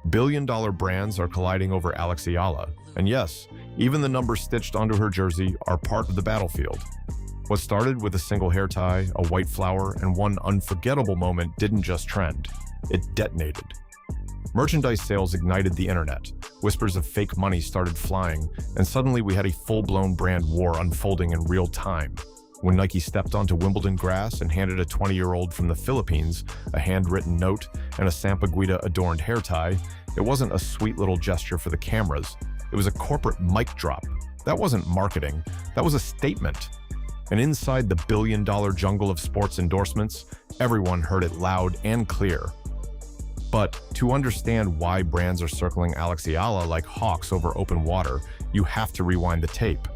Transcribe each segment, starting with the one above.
Billion-dollar brands are colliding over Eala, and yes, even the numbers stitched onto her jersey are part of the battlefield. What started with a single hair tie, a white flower, and one unforgettable moment didn't just trend, it detonated. Merchandise sales ignited the internet, whispers of fake money started flying, and suddenly we had a full-blown brand war unfolding in real time. When Nike stepped onto Wimbledon grass and handed a 20-year-old from the Philippines a handwritten note and a sampaguita-adorned hair tie, it wasn't a sweet little gesture for the cameras. It was a corporate mic drop. That wasn't marketing. That was a statement. And inside the billion-dollar jungle of sports endorsements, everyone heard it loud and clear. But to understand why brands are circling Eala like hawks over open water, you have to rewind the tape.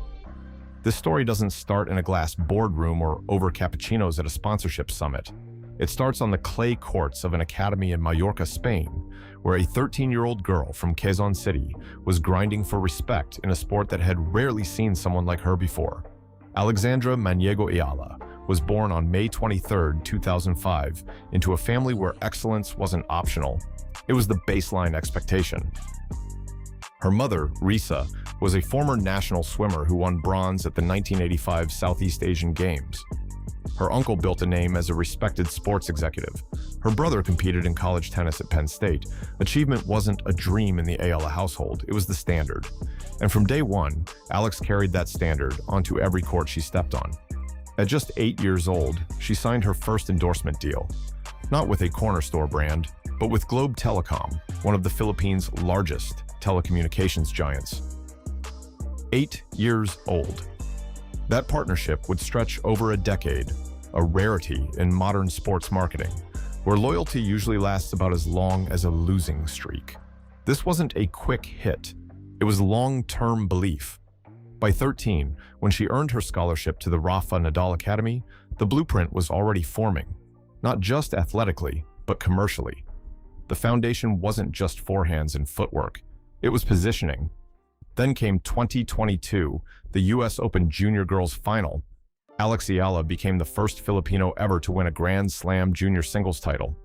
This story doesn't start in a glass boardroom or over cappuccinos at a sponsorship summit. It starts on the clay courts of an academy in Mallorca, Spain, where a 13-year-old girl from Quezon City was grinding for respect in a sport that had rarely seen someone like her before. Alexandra Maniego Eala was born on May 23, 2005, into a family where excellence wasn't optional. It was the baseline expectation. Her mother, Risa, was a former national swimmer who won bronze at the 1985 Southeast Asian Games. Her uncle built a name as a respected sports executive. Her brother competed in college tennis at Penn State. Achievement wasn't a dream in the Eala household, it was the standard. And from day one, Alex carried that standard onto every court she stepped on. At just 8 years old, she signed her first endorsement deal. Not with a corner store brand, but with Globe Telecom, one of the Philippines' largest telecommunications giants. 8 years old. That partnership would stretch over a decade, a rarity in modern sports marketing, where loyalty usually lasts about as long as a losing streak. This wasn't a quick hit. It was long-term belief. By 13, when she earned her scholarship to the Rafa Nadal Academy, the blueprint was already forming, not just athletically, but commercially. The foundation wasn't just forehands and footwork, it was positioning. Then came 2022, the US Open Junior Girls Final. Eala became the first Filipino ever to win a Grand Slam junior singles title.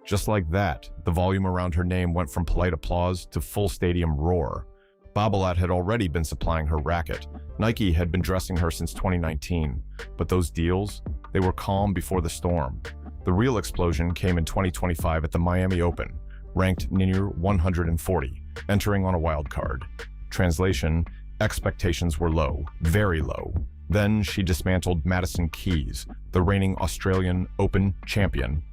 Just like that, the volume around her name went from polite applause to full stadium roar. Babolat had already been supplying her racket. Nike had been dressing her since 2019. But those deals, they were calm before the storm. The real explosion came in 2025 at the Miami Open, ranked near 140, entering on a wild card. Translation, expectations were low, very low. Then she dismantled Madison Keys, the reigning Australian Open champion.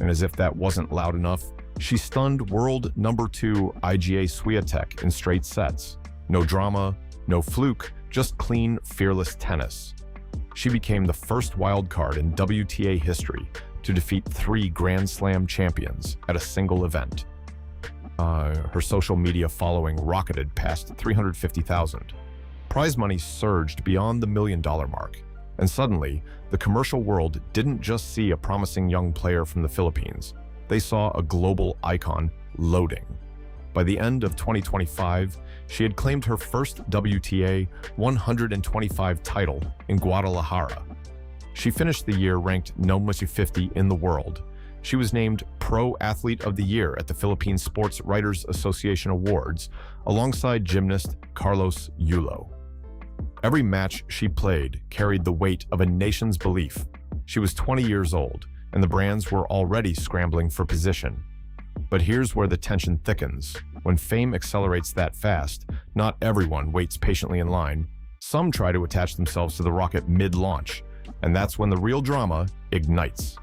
And as if that wasn't loud enough, she stunned world number 2 Iga Swiatek in straight sets. No drama, no fluke, just clean, fearless tennis. She became the first wild card in WTA history to defeat 3 Grand Slam champions at a single event. Her social media following rocketed past 350,000. Prize money surged beyond the $1 million mark. And suddenly, the commercial world didn't just see a promising young player from the Philippines. They saw a global icon loading. By the end of 2025, she had claimed her first WTA 125 title in Guadalajara. She finished the year ranked number 50 in the world. She was named Pro Athlete of the Year at the Philippine Sports Writers Association Awards, alongside gymnast Carlos Yulo. Every match she played carried the weight of a nation's belief. She was 20 years old, and the brands were already scrambling for position. But here's where the tension thickens. When fame accelerates that fast, not everyone waits patiently in line. Some try to attach themselves to the rocket mid-launch, and that's when the real drama ignites.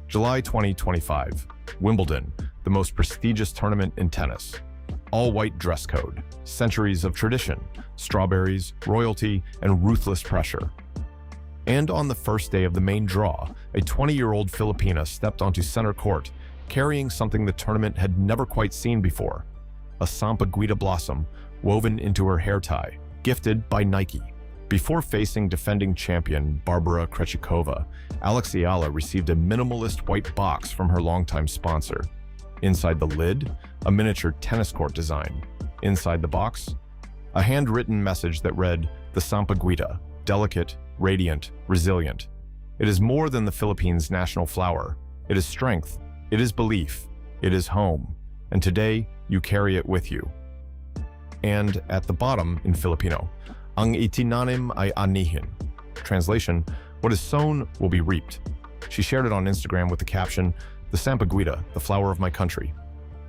July 2025, Wimbledon, the most prestigious tournament in tennis. All-white dress code, centuries of tradition, strawberries, royalty, and ruthless pressure. And on the first day of the main draw, a 20-year-old Filipina stepped onto center court, carrying something the tournament had never quite seen before. A sampaguita blossom woven into her hair tie, gifted by Nike. Before facing defending champion Barbara Krejcikova, Eala received a minimalist white box from her longtime sponsor. Inside the lid, a miniature tennis court design. Inside the box, a handwritten message that read, "The sampaguita, delicate, radiant, resilient. It is more than the Philippines' national flower. It is strength. It is belief. It is home. and today you carry it with you. And at the bottom in Filipino, ang itinanim ay anihin. Translation, what is sown will be reaped. She shared it on Instagram with the caption, "The Sampaguita, the flower of my country."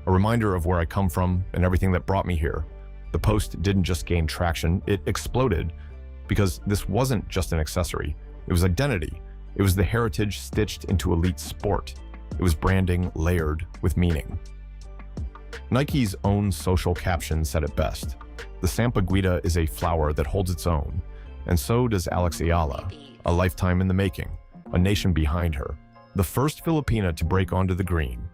A reminder of where I come from and everything that brought me here. The post didn't just gain traction, it exploded because this wasn't just an accessory. It was identity. It was the heritage stitched into elite sport. It was branding layered with meaning. Nike's own social caption said it best. The Sampaguita is a flower that holds its own, and so does Alex Eala, a lifetime in the making, a nation behind her, the first Filipina to break onto the green.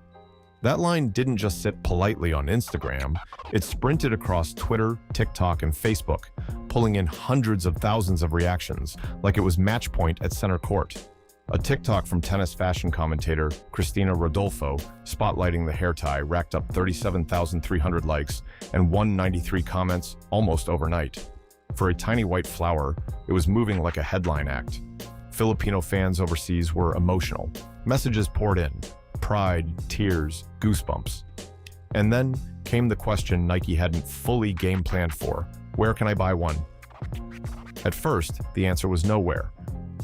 That line didn't just sit politely on Instagram, it sprinted across Twitter, TikTok, and Facebook, pulling in hundreds of thousands of reactions, like it was match point at center court. A TikTok from tennis fashion commentator Cristina Rodolfo, spotlighting the hair tie, racked up 37,300 likes and 193 comments almost overnight. For a tiny white flower, it was moving like a headline act. Filipino fans overseas were emotional. Messages poured in. Pride, tears, goosebumps. And then came the question Nike hadn't fully game planned for. Where can I buy one? At first, the answer was nowhere.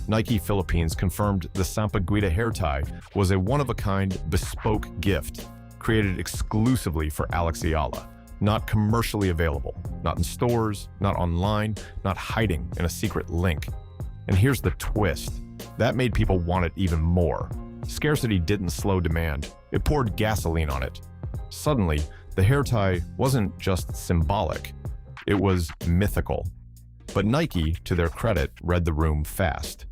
Nike Philippines confirmed the Sampaguita hair tie was a one-of-a-kind bespoke gift created exclusively for Alex Eala, not commercially available, not in stores, not online, not hiding in a secret link. And here's the twist. That made people want it even more. Scarcity didn't slow demand, it poured gasoline on it. Suddenly, the hair tie wasn't just symbolic, it was mythical. But Nike, to their credit, read the room fast.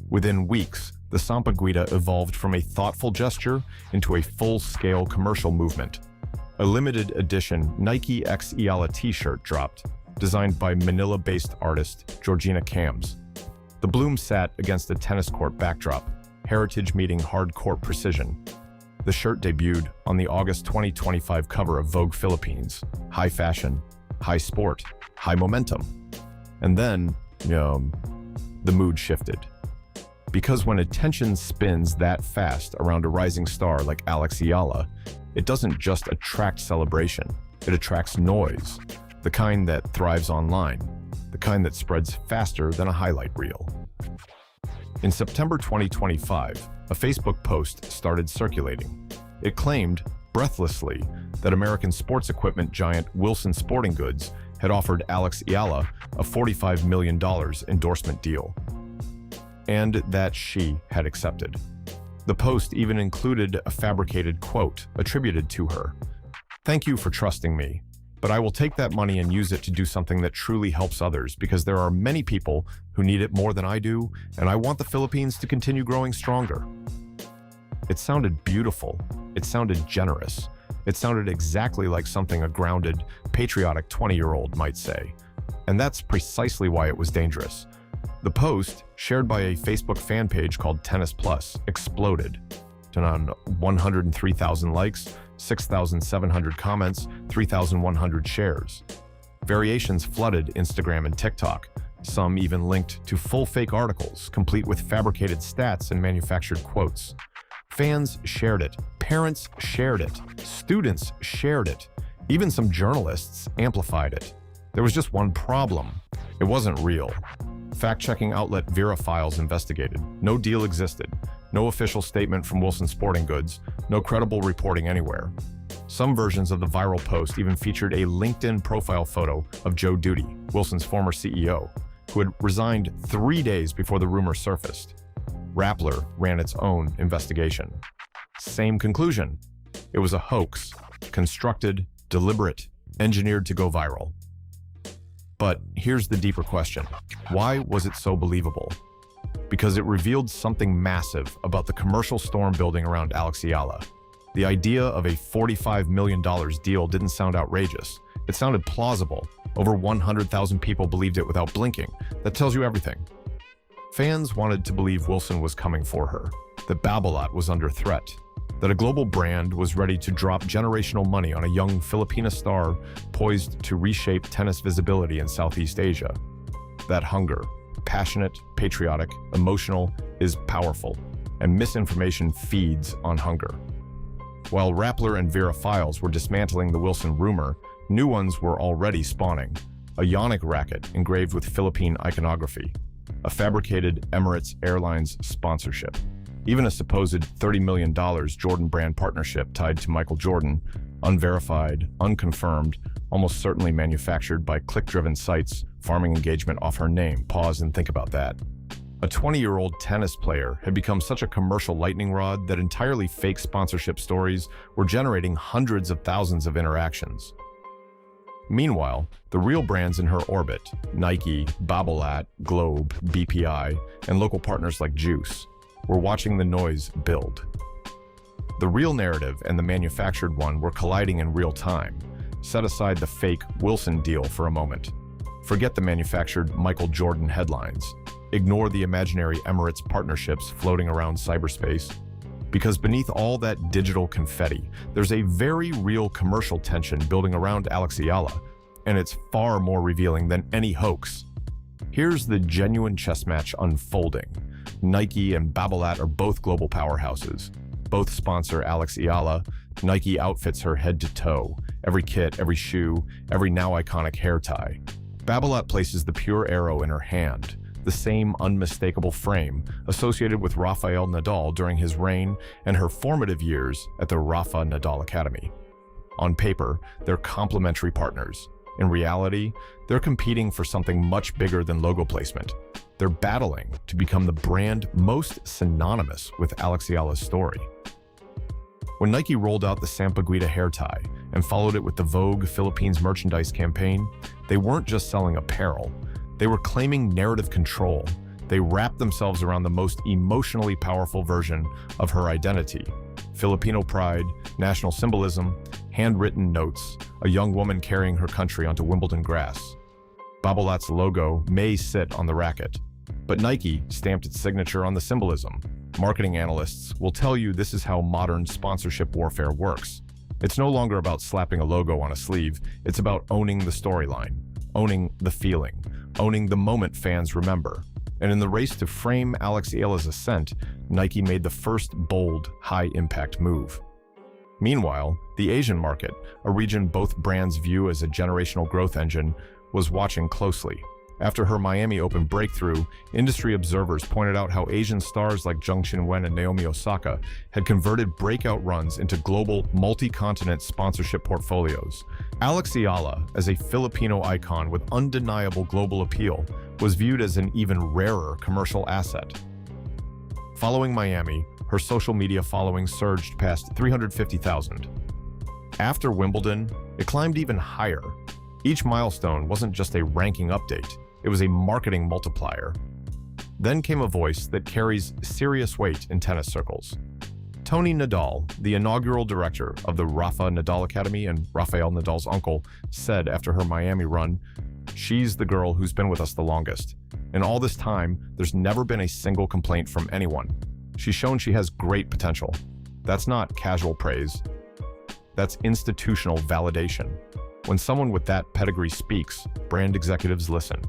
Within weeks, the Sampaguita evolved from a thoughtful gesture into a full-scale commercial movement. A limited edition Nike x Eala t-shirt dropped, designed by Manila-based artist Georgina Cams. The bloom sat against a tennis court backdrop, heritage meeting hard-court precision. The shirt debuted on the August 2025 cover of Vogue Philippines. High fashion, high sport, high momentum. And then, the mood shifted. Because when attention spins that fast around a rising star like Alex Eala, it doesn't just attract celebration, it attracts noise. The kind that thrives online, the kind that spreads faster than a highlight reel. In September 2025, a Facebook post started circulating. It claimed, breathlessly, that American sports equipment giant Wilson Sporting Goods had offered Alex Eala a $45 million endorsement deal, and that she had accepted. The post even included a fabricated quote attributed to her. "Thank you for trusting me, but I will take that money and use it to do something that truly helps others because there are many people who need it more than I do, and I want the Philippines to continue growing stronger." It sounded beautiful. It sounded generous. It sounded exactly like something a grounded, patriotic 20-year-old might say. And that's precisely why it was dangerous. The post, shared by a Facebook fan page called Tennis Plus, exploded. On 103,000 likes, 6,700 comments, 3,100 shares. Variations flooded Instagram and TikTok. Some even linked to full fake articles, complete with fabricated stats and manufactured quotes. Fans shared it, parents shared it, students shared it. Even some journalists amplified it. There was just one problem. It wasn't real. Fact-checking outlet Vera Files investigated. No deal existed. No official statement from Wilson Sporting Goods. No credible reporting anywhere. Some versions of the viral post even featured a LinkedIn profile photo of Joe Duty, Wilson's former CEO, who had resigned 3 days before the rumor surfaced. Rappler ran its own investigation. Same conclusion. It was a hoax, constructed, deliberate, engineered to go viral. But here's the deeper question. Why was it so believable? Because it revealed something massive about the commercial storm building around Alex Eala. The idea of a $45 million deal didn't sound outrageous. It sounded plausible. Over 100,000 people believed it without blinking. That tells you everything. Fans wanted to believe Wilson was coming for her, that Babolat was under threat, that a global brand was ready to drop generational money on a young Filipina star poised to reshape tennis visibility in Southeast Asia. That hunger, passionate, patriotic, emotional, is powerful, and misinformation feeds on hunger. While Rappler and Vera Files were dismantling the Wilson rumor, new ones were already spawning. A Yonic racket engraved with Philippine iconography, a fabricated Emirates Airlines sponsorship, even a supposed $30 million Jordan brand partnership tied to Michael Jordan, unverified, unconfirmed, almost certainly manufactured by click-driven sites, farming engagement off her name. Pause and think about that. A 20-year-old tennis player had become such a commercial lightning rod that entirely fake sponsorship stories were generating hundreds of thousands of interactions. Meanwhile, the real brands in her orbit, Nike, Babolat, Globe, BPI, and local partners like Juice, were watching the noise build. The real narrative and the manufactured one were colliding in real time. Set aside the fake Wilson deal for a moment. Forget the manufactured Michael Jordan headlines. Ignore the imaginary Emirates partnerships floating around cyberspace. Because beneath all that digital confetti, there's a very real commercial tension building around Alex Eala, and it's far more revealing than any hoax. Here's the genuine chess match unfolding. Nike and Babolat are both global powerhouses. Both sponsor Alex Eala. Nike outfits her head to toe, every kit, every shoe, every now iconic hair tie. Babolat places the pure arrow in her hand, the same unmistakable frame associated with Rafael Nadal during his reign and her formative years at the Rafa Nadal Academy. On paper, they're complementary partners. In reality, they're competing for something much bigger than logo placement. They're battling to become the brand most synonymous with Alex Eala's story. When Nike rolled out the Sampaguita hair tie and followed it with the Vogue Philippines merchandise campaign, they weren't just selling apparel. They were claiming narrative control. They wrapped themselves around the most emotionally powerful version of her identity. Filipino pride, national symbolism, handwritten notes, a young woman carrying her country onto Wimbledon grass. Babolat's logo may sit on the racket, but Nike stamped its signature on the symbolism. Marketing analysts will tell you this is how modern sponsorship warfare works. It's no longer about slapping a logo on a sleeve, it's about owning the storyline, owning the feeling, owning the moment fans remember. And in the race to frame Alex Eala's ascent, Nike made the first bold, high-impact move. Meanwhile, the Asian market, a region both brands view as a generational growth engine, was watching closely. After her Miami Open breakthrough, industry observers pointed out how Asian stars like Zheng Qinwen and Naomi Osaka had converted breakout runs into global, multi-continent sponsorship portfolios. Alex Eala, as a Filipino icon with undeniable global appeal, was viewed as an even rarer commercial asset. Following Miami, her social media following surged past 350,000. After Wimbledon, it climbed even higher. Each milestone wasn't just a ranking update, it was a marketing multiplier. Then came a voice that carries serious weight in tennis circles. Tony Nadal, the inaugural director of the Rafa Nadal Academy and Rafael Nadal's uncle, said after her Miami run, "She's the girl who's been with us the longest. In all this time, there's never been a single complaint from anyone. She's shown she has great potential." That's not casual praise. That's institutional validation. When someone with that pedigree speaks, brand executives listen.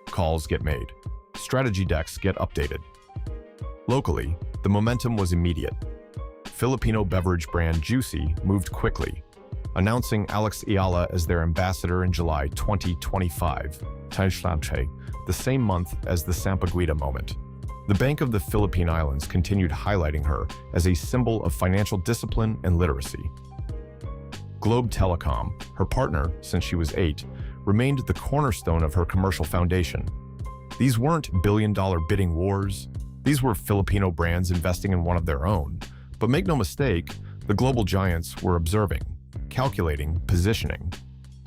Calls get made. Strategy decks get updated. Locally, the momentum was immediate. Filipino beverage brand Juicy moved quickly, announcing Alex Eala as their ambassador in July 2025, the same month as the Sampaguita moment. The Bank of the Philippine Islands continued highlighting her as a symbol of financial discipline and literacy. Globe Telecom, her partner since she was 8, remained the cornerstone of her commercial foundation. These weren't billion-dollar bidding wars. These were Filipino brands investing in one of their own. But make no mistake, the global giants were observing, calculating, positioning.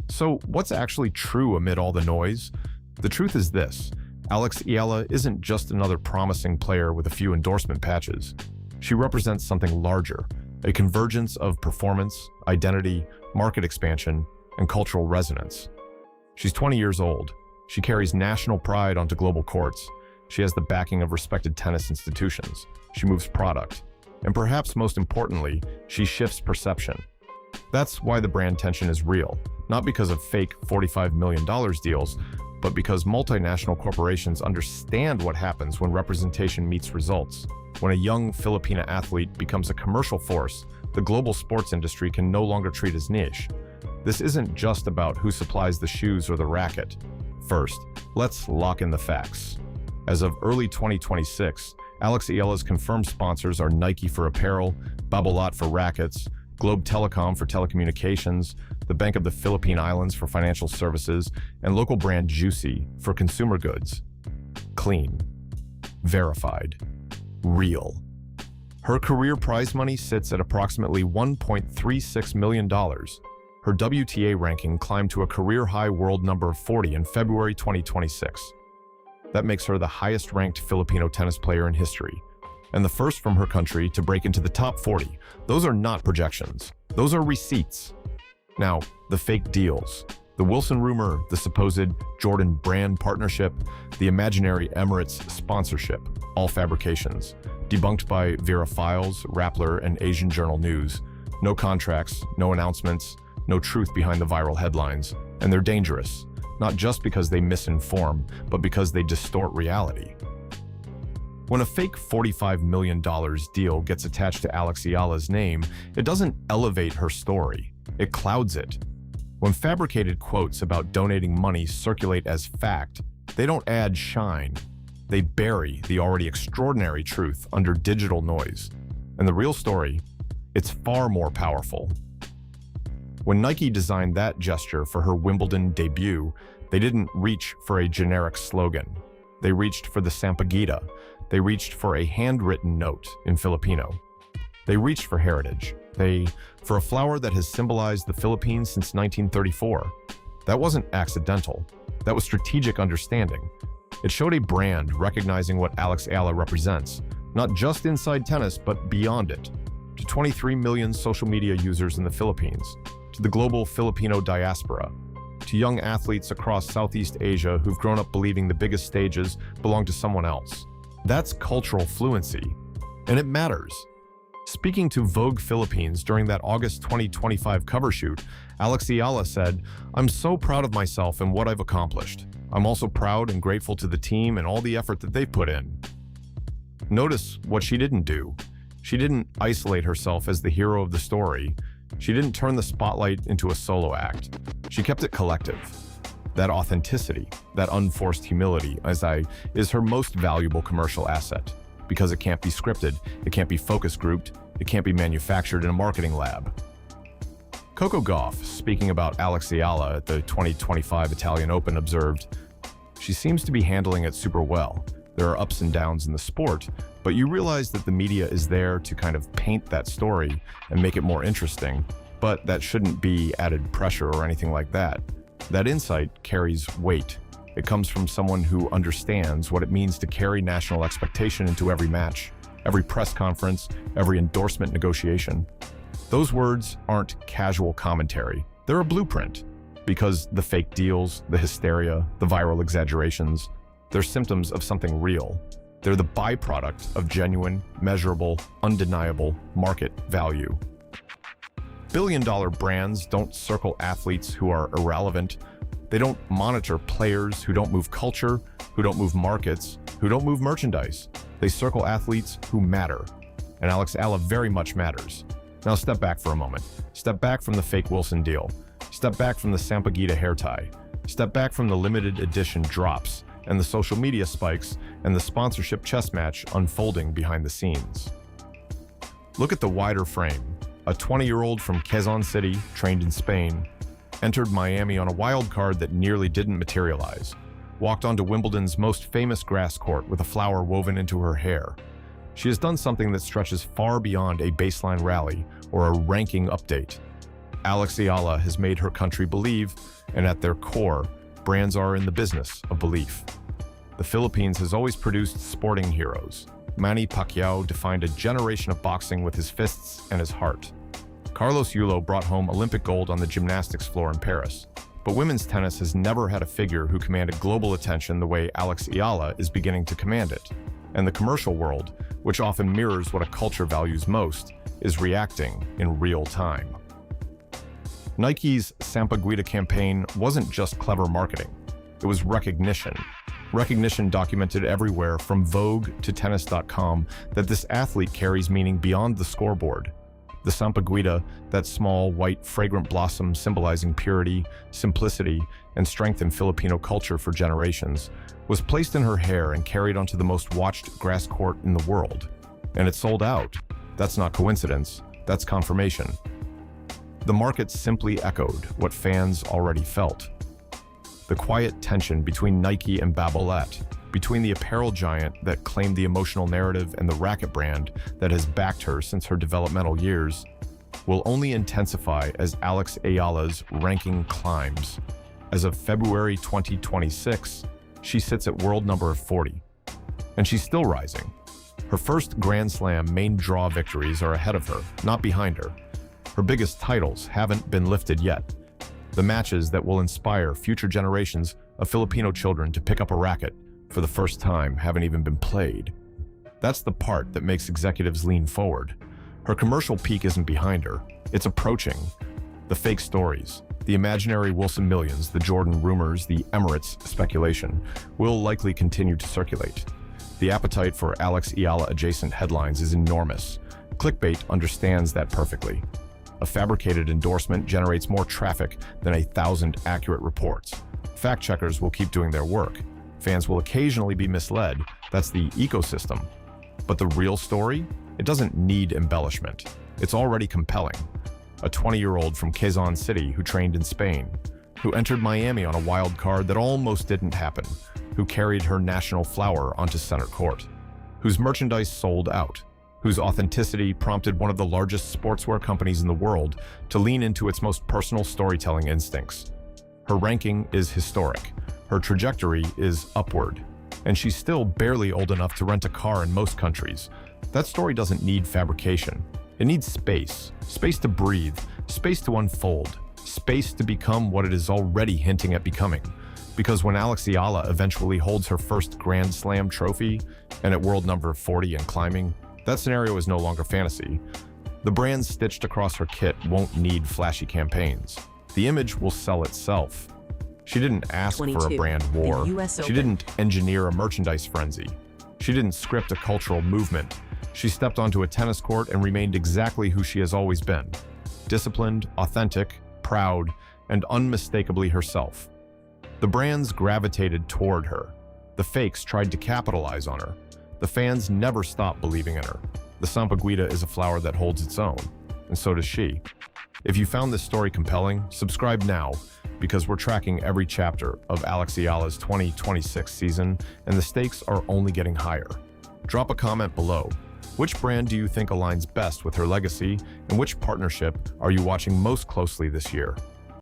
So what's actually true amid all the noise? The truth is this: Alex Eala isn't just another promising player with a few endorsement patches. She represents something larger, a convergence of performance, identity, market expansion, and cultural resonance. She's 20 years old. She carries national pride onto global courts. She has the backing of respected tennis institutions. She moves product. And perhaps most importantly, she shifts perception. That's why the brand tension is real, not because of fake $45 million deals, but because multinational corporations understand what happens when representation meets results. When a young Filipina athlete becomes a commercial force, the global sports industry can no longer treat as niche. This isn't just about who supplies the shoes or the racket. First, let's lock in the facts. As of early 2026, Alex Eala's confirmed sponsors are Nike for apparel, Babolat for rackets, Globe Telecom for telecommunications, the Bank of the Philippine Islands for financial services, and local brand Juicy for consumer goods. Clean. Verified. Real. Her career prize money sits at approximately $1.36 million. Her WTA ranking climbed to a career-high world number 40 in February 2026. That makes her the highest-ranked Filipino tennis player in history, and the first from her country to break into the top 40. Those are not projections. Those are receipts. Now, the fake deals. The Wilson rumor, the supposed Jordan brand partnership, the imaginary Emirates sponsorship, all fabrications. Debunked by Vera Files, Rappler, and Asian Journal News. No contracts, no announcements, no truth behind the viral headlines. And they're dangerous, not just because they misinform, but because they distort reality. When a fake $45 million deal gets attached to Alex Eala's name, it doesn't elevate her story, it clouds it. When fabricated quotes about donating money circulate as fact, they don't add shine. They bury the already extraordinary truth under digital noise. And the real story, it's far more powerful. When Nike designed that gesture for her Wimbledon debut, they didn't reach for a generic slogan. They reached for the Sampaguita. They reached for a handwritten note in Filipino. They reached for heritage. For a flower that has symbolized the Philippines since 1934. That wasn't accidental. That was strategic understanding. It showed a brand recognizing what Alex Eala represents, not just inside tennis, but beyond it. To 23 million social media users in the Philippines, to the global Filipino diaspora, to young athletes across Southeast Asia who've grown up believing the biggest stages belong to someone else. That's cultural fluency, and it matters. Speaking to Vogue Philippines during that August 2025 cover shoot, Alex Eala said, "I'm so proud of myself and what I've accomplished. I'm also proud and grateful to the team and all the effort that they've put in." Notice what she didn't do. She didn't isolate herself as the hero of the story. She didn't turn the spotlight into a solo act. She kept it collective. That authenticity, that unforced humility, is her most valuable commercial asset. Because it can't be scripted, it can't be focus grouped, it can't be manufactured in a marketing lab. Coco Gauff, speaking about Alex Eala at the 2025 Italian Open, observed, "She seems to be handling it super well. There are ups and downs in the sport, but you realize that the media is there to kind of paint that story and make it more interesting, but that shouldn't be added pressure or anything like that. That insight carries weight. It comes from someone who understands what it means to carry national expectation into every match, every press conference, every endorsement negotiation." Those words aren't casual commentary. They're a blueprint. Because the fake deals, the hysteria, the viral exaggerations, they're symptoms of something real. They're the byproduct of genuine, measurable, undeniable market value. Billion-dollar brands don't circle athletes who are irrelevant. They don't monitor players who don't move culture, who don't move markets, who don't move merchandise. They circle athletes who matter. And Alex Eala very much matters. Now step back for a moment. Step back from the fake Wilson deal. Step back from the Sampaguita hair tie. Step back from the limited edition drops and the social media spikes and the sponsorship chess match unfolding behind the scenes. Look at the wider frame. A 20-year-old from Quezon City, trained in Spain, entered Miami on a wild card that nearly didn't materialize, walked onto Wimbledon's most famous grass court with a flower woven into her hair. She has done something that stretches far beyond a baseline rally or a ranking update. Alex Eala has made her country believe, and at their core, brands are in the business of belief. The Philippines has always produced sporting heroes. Manny Pacquiao defined a generation of boxing with his fists and his heart. Carlos Yulo brought home Olympic gold on the gymnastics floor in Paris. But women's tennis has never had a figure who commanded global attention the way Alex Eala is beginning to command it. And the commercial world, which often mirrors what a culture values most, is reacting in real time. Nike's Sampaguita campaign wasn't just clever marketing. It was recognition. Recognition documented everywhere from Vogue to tennis.com that this athlete carries meaning beyond the scoreboard. The sampaguita, that small, white, fragrant blossom symbolizing purity, simplicity, and strength in Filipino culture for generations, was placed in her hair and carried onto the most watched grass court in the world. And it sold out. That's not coincidence, that's confirmation. The market simply echoed what fans already felt. The quiet tension between Nike and Babolat, between the apparel giant that claimed the emotional narrative and the racket brand that has backed her since her developmental years, will only intensify as Alex Eala's ranking climbs. As of February 2026, she sits at world number 40. And she's still rising. Her first Grand Slam main draw victories are ahead of her, not behind her. Her biggest titles haven't been lifted yet. The matches that will inspire future generations of Filipino children to pick up a racket for the first time haven't even been played. That's the part that makes executives lean forward. Her commercial peak isn't behind her, it's approaching. The fake stories, the imaginary Wilson millions, the Jordan rumors, the Emirates speculation will likely continue to circulate. The appetite for Alex Eala adjacent headlines is enormous. Clickbait understands that perfectly. A fabricated endorsement generates more traffic than 1,000 accurate reports. Fact checkers will keep doing their work. Fans will occasionally be misled. That's the ecosystem. But the real story? It doesn't need embellishment. It's already compelling. A 20-year-old from Quezon City who trained in Spain, who entered Miami on a wild card that almost didn't happen, who carried her national flower onto center court, whose merchandise sold out, whose authenticity prompted one of the largest sportswear companies in the world to lean into its most personal storytelling instincts. Her ranking is historic. Her trajectory is upward. And she's still barely old enough to rent a car in most countries. That story doesn't need fabrication. It needs space. Space to breathe. Space to unfold. Space to become what it is already hinting at becoming. Because when Alex Eala eventually holds her first Grand Slam trophy, and at world number 40 and climbing, that scenario is no longer fantasy. The brand stitched across her kit won't need flashy campaigns. The image will sell itself. She didn't ask for a brand war. She didn't engineer a merchandise frenzy. She didn't script a cultural movement. She stepped onto a tennis court and remained exactly who she has always been. Disciplined, authentic, proud, and unmistakably herself. The brands gravitated toward her. The fakes tried to capitalize on her. The fans never stopped believing in her. The sampaguita is a flower that holds its own, and so does she. If you found this story compelling, subscribe now, because we're tracking every chapter of Alex Eala's 2026 season, and the stakes are only getting higher. Drop a comment below. Which brand do you think aligns best with her legacy, and which partnership are you watching most closely this year?